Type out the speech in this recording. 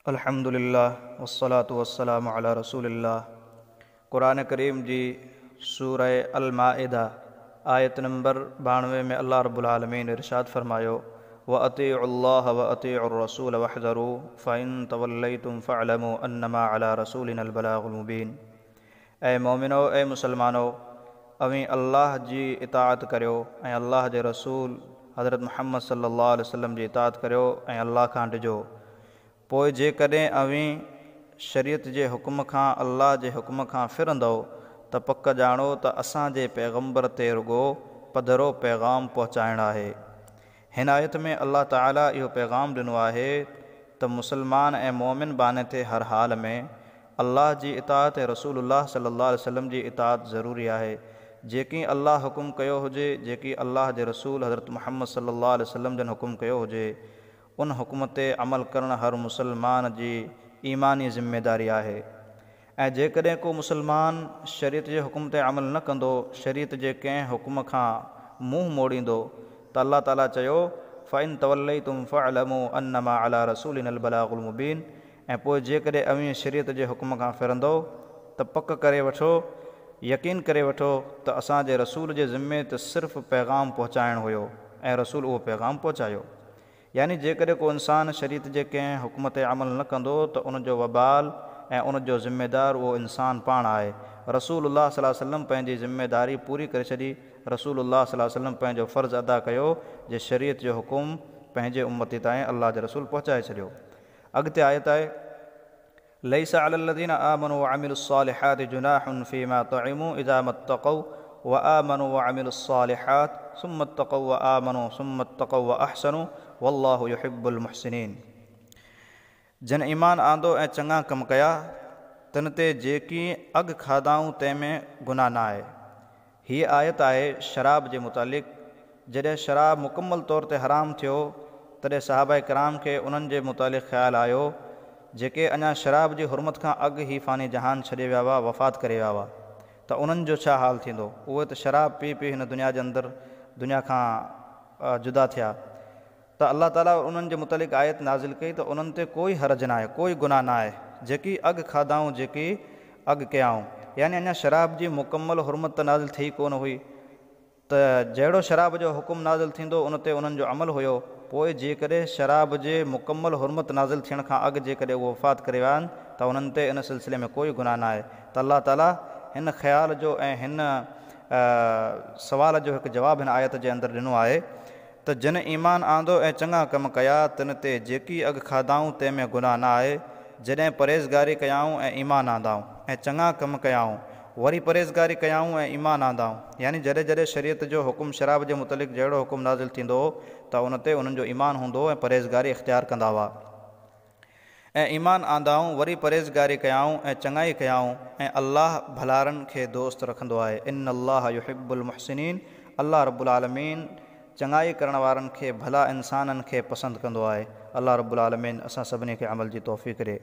अल्हम्दुलिल्लाह वस्सलातु वस्सलामु अला रसूलिल्लाह। कुरान करीम जी सूरह अल-माइदा आयत नंबर 92 में अल्लाह रब्बुल आलमीन इरशाद फरमायो, व अतीउल्लाह व अतीउर रसूल वहज़रू फ़इन तवल्लैतुम फ़अलमू अन्नमा अला रसूलिनल बलागुल मुबीन। ए मोमिनो, ए मुसलमानो, अवी अल्लाह जी इताअत करियो ऐं अल्लाह जे रसूल हज़रत मुहम्मद सल्लल्लाहु अलैहि वसल्लम जी इताअत करियो ऐं अल्लाह खां डिजो। पोइ जेकॾहिं अवी शरीयत जे हुकुम खां अल्लाह जे हुकुम खां फिरंदो त पक ॼाणो त असांजे पैगम्बर ते रुगो पधरो पैगाम पहुचाइणु आहे। हिन आयत में अल्लाह ताला इहो पैगाम ॾिनो आहे त मुसलमान ऐं मोमिन बाने ते हर हाल में अल्लाह जी इताअत ऐं रसूलुल्लाह सल्लल्लाहु अलैहि वसल्लम जी इताअत ज़रूरी आहे। जेकी अल्लाह हुकुम कयो हुजे, जेकी अल्लाह जे रसूल हज़रत मुहम्मद सल्लल्लाहु अलैहि वसल्लम जन हुकुम कयो हुजे, उन हुकुम ते अमल करणु हर मुसलमान जी ईमानी ज़िम्मेदारी आहे। ऐं जेकॾहिं को मुसलमान शरीयत जे हुकुम ते अमल न कंदो, शरीयत जे कंहिं हुकुम खां मुंहुं मोड़ींदो, त अल्लाह ताला चयो, फ़इन तवल्लैतुम फ़अलमू अन्नमा अला रसूलिनल बलागुल मुबीन। ऐं पोइ जेकॾहिं अवी शरीयत जे हुकुम खां फिरंदो त पक करे वठो, यकीन करे वठो त असांजे रसूल जे ज़िम्मे त सिर्फ़ु पैगाम पहुचाइणु हुयो ऐं रसूल उहो पैगाम पहुचायो। यानी जेकॾहिं को इंसान शरीयत जे कंहिं हुकुम ते अमल न कंदो त उनजो वबाल ऐं उनजो ज़िम्मेदार उहो इंसान पाण आहे। रसूलुल्लाह सल्लल्लाहु अलैहि वसल्लम पंहिंजी ज़िम्मेदारी पूरी करे छॾी। रसूलुल्लाह सल्लल्लाहु अलैहि वसल्लम पंहिंजो फ़र्ज़ु अदा कयो जे शरीयत जो हुकुम पंहिंजे उम्मती ताईं अल्लाह जे रसूल पहुचाए छॾियो। अॻिते आयत आहे, लैसा अलल्लज़ीना आमनू व अमिलुस्सालिहाति जुनाहुन फ़ीमा तइमू इज़ा मत्तक़ौ व आमनू व अमिलुस्सालिहात सुम्म तक़ौ व आमनू सुम्म तक़ौ व अहसनू वल्लाहु युहिब्बुल मुहसिनीन। जन ईमान आंदो ऐं चङा कम कया, तिन ते जेकी अॻु खाधाऊं तंहिंमें गुनाह न आहे। हीअ आयत आहे शराब जे मुतालिक़। जॾहिं शराब मुकमल तौर ते हराम थियो तॾहिं सहाबाए किराम खे उन्हनि जे मुतालिक़ ख़्यालु आयो जेके अञा शराब जी हुरमत खां अॻु ई फ़ानी जहान छॾे विया हुआ, वफ़ात करे विया हुआ, त उन्हनि जो छा हाल थींदो। उहे त शराब पी पी हिन दुनिया जे अंदरि दुनिया खां जुदा थिया। त अल्लाह ताला उन्हनि जे मुतालिक़ आयत नाज़िल कई त उन्हनि ते कोई हर्ज न आहे, कोई गुनाह न आहे जेकी अॻु खाधाऊं, जेकी अॻु कयाऊं। यानी अञा शराब जी मुकमल हुरमत त नाज़िल थी कोन हुई, त जहिड़ो शराब जो हुकुम नाज़िल थींदो उन ते उन्हनि जो अमल हुयो। पोइ जेकॾहिं शराब जे मुकमल हुरमत नाज़िल थियण खां अॻु जेकॾहिं उहो वफ़ात करे विया आहिनि त उन्हनि ते इन सिलसिले में कोई गुनाह न आहे। त अल्लाह ताला हिन ख़्याल जो ऐं हिन सवाल जो हिकु जवाबु हिन आयत जे अंदरि ॾिनो आहे त जिन ईमान आंदो ऐं चङा कम कया, तिन ते जेकी अॻु खाधाऊं तंहिंमें गुनाह न आहे। जॾहिं परहेज़गारी कयाऊं ऐं ईमान आंदाऊं ऐं चङा कम कयाऊं, वरी परहेज़गारी कयाऊं ऐं ईमान आंदाऊं, यानी जॾहिं जॾहिं शरीयत जो हुकुम शराब जे मुतालिक़ जहिड़ो हुकुम नाज़िल थींदो हो त उन ते उन्हनि जो ईमान हूंदो ऐं परहेज़गारी इख़्तियार कंदा हुआ। ऐं ईमान आंदाऊं, वरी परहेज़गारी कयाऊं ऐं चङाई कयाऊं, ऐं अल्लाह भलारनि खे दोस्त रखंदो आहे। इन्नल्लाह युहिब्बुल मुहसिनीन। अल्लाह रब्बुल आलमीन चङाई करण वारनि खे, भला इंसाननि खे पसंदि कंदो आहे। अल्लाह रब्बुल आलमीन असां सभिनी खे अमल जी तौफ़ीक़ ॾिए।